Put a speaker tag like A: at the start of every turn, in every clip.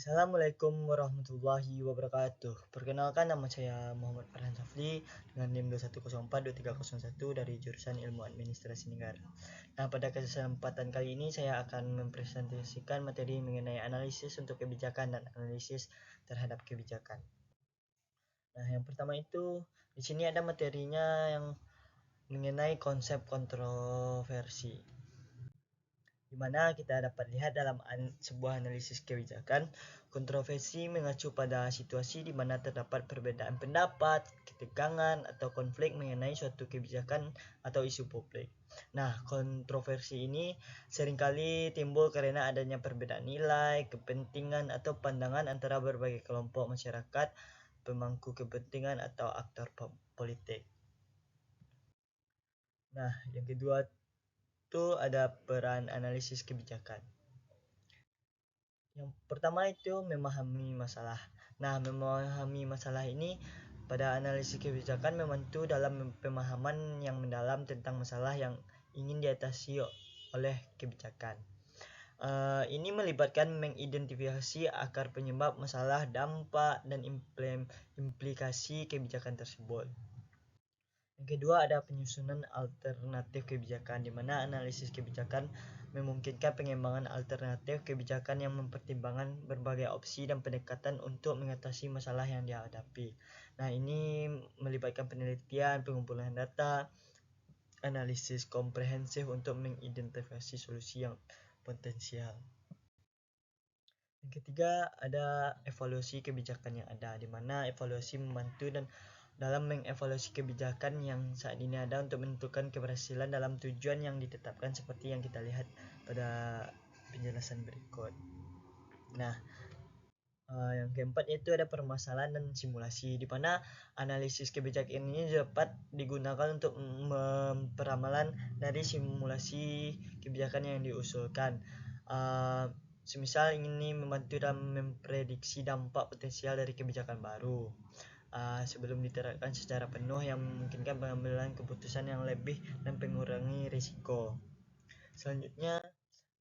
A: Assalamualaikum warahmatullahi wabarakatuh. Perkenalkan, nama saya Muhammad Farhan Safli dengan NIM 21042301 dari jurusan Ilmu Administrasi Negara. Nah, pada kesempatan kali ini saya akan mempresentasikan materi mengenai analisis untuk kebijakan dan analisis terhadap kebijakan. Nah, yang pertama itu di sini ada materinya yang mengenai konsep kontroversi, di mana kita dapat lihat dalam sebuah analisis kebijakan, kontroversi mengacu pada situasi di mana terdapat perbedaan pendapat, ketegangan, atau konflik mengenai suatu kebijakan atau isu publik. Nah, kontroversi ini seringkali timbul karena adanya perbedaan nilai, kepentingan, atau pandangan antara berbagai kelompok masyarakat, pemangku kepentingan, atau aktor politik. Nah, yang kedua itu ada peran analisis kebijakan. Yang pertama itu memahami masalah. Nah, memahami masalah ini pada analisis kebijakan membantu dalam pemahaman yang mendalam tentang masalah yang ingin diatasi oleh kebijakan. Ini melibatkan mengidentifikasi akar penyebab masalah, dampak, dan implikasi kebijakan tersebut. Yang kedua ada penyusunan alternatif kebijakan, di mana analisis kebijakan memungkinkan pengembangan alternatif kebijakan yang mempertimbangkan berbagai opsi dan pendekatan untuk mengatasi masalah yang dihadapi. Nah, ini melibatkan penelitian, pengumpulan data, analisis komprehensif untuk mengidentifikasi solusi yang potensial. Yang ketiga ada evaluasi kebijakan yang ada, di mana evaluasi membantu dan dalam mengevaluasi kebijakan yang saat ini ada untuk menentukan keberhasilan dalam tujuan yang ditetapkan seperti yang kita lihat pada penjelasan berikut. Nah, yang keempat itu ada permasalahan dan simulasi, di mana analisis kebijakan ini dapat digunakan untuk memperamalan dari simulasi kebijakan yang diusulkan. Semisal ini membantu dalam memprediksi dampak potensial dari kebijakan baru sebelum diterapkan secara penuh, yang memungkinkan pengambilan keputusan yang lebih dan mengurangi risiko. Selanjutnya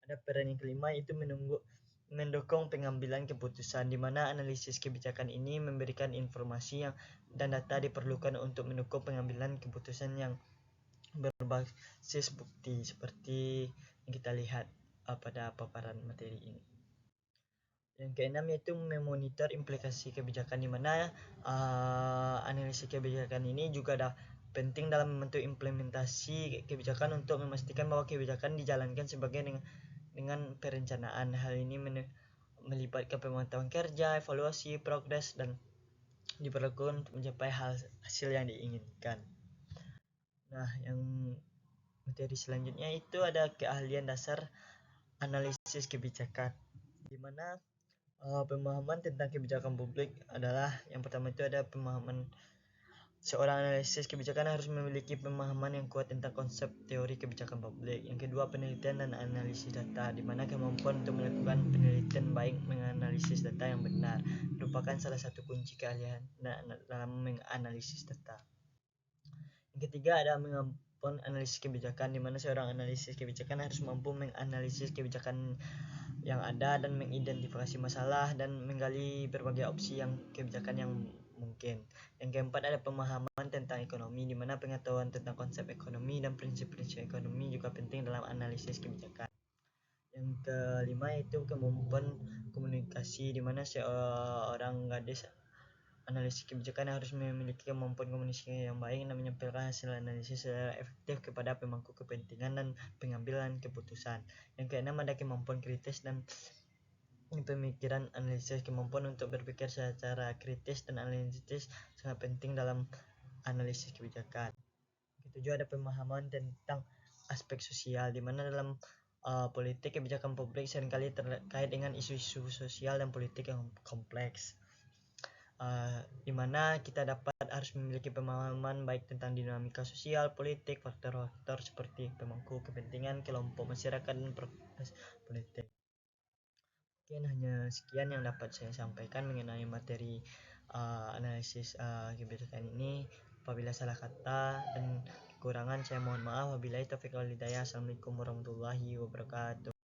A: ada peran yang kelima, itu mendukung pengambilan keputusan, di mana analisis kebijakan ini memberikan informasi dan data diperlukan untuk mendukung pengambilan keputusan yang berbasis bukti seperti yang kita lihat pada paparan materi ini. Yang keenam yaitu memonitor implikasi kebijakan, di mana analisis kebijakan ini juga ada penting dalam membentuk implementasi kebijakan untuk memastikan bahwa kebijakan dijalankan sebagai dengan perencanaan. Hal ini melibatkan pemantauan kerja, evaluasi, progres, dan diperlukan untuk mencapai hasil yang diinginkan. Nah, yang materi selanjutnya itu ada keahlian dasar analisis kebijakan, di mana pemahaman tentang kebijakan publik adalah yang pertama itu ada pemahaman. Seorang analisis kebijakan harus memiliki pemahaman yang kuat tentang konsep teori kebijakan publik. Yang kedua, penelitian dan analisis data, di mana kemampuan untuk melakukan penelitian baik menganalisis data yang benar merupakan salah satu kunci keahlian dalam menganalisis data. Yang ketiga ada kemampuan analisis kebijakan, di mana seorang analisis kebijakan harus mampu menganalisis kebijakan yang ada dan mengidentifikasi masalah dan menggali berbagai opsi yang kebijakan yang mungkin. Yang keempat ada pemahaman tentang ekonomi, di mana pengetahuan tentang konsep ekonomi dan prinsip-prinsip ekonomi juga penting dalam analisis kebijakan. Yang kelima yaitu kemampuan komunikasi, di mana seorang gadis analisis kebijakan harus memiliki kemampuan komunikasi yang baik dan menyampaikan hasil analisis secara efektif kepada pemangku kepentingan dan pengambilan keputusan. Yang keenam ada kemampuan kritis dan pemikiran analisis. Kemampuan untuk berpikir secara kritis dan analitis sangat penting dalam analisis kebijakan. Ketujuh ada pemahaman tentang aspek sosial, di mana dalam politik kebijakan publik seringkali terkait dengan isu-isu sosial dan politik yang kompleks, di mana kita harus memiliki pemahaman baik tentang dinamika sosial, politik, faktor-faktor seperti pemangku kepentingan, kelompok masyarakat, dan proses politik. Mungkin hanya sekian yang dapat saya sampaikan mengenai materi analisis kebijakan ini. Apabila salah kata dan kekurangan saya mohon maaf. Wabillahi taufiq wal hidayah. Assalamualaikum warahmatullahi wabarakatuh.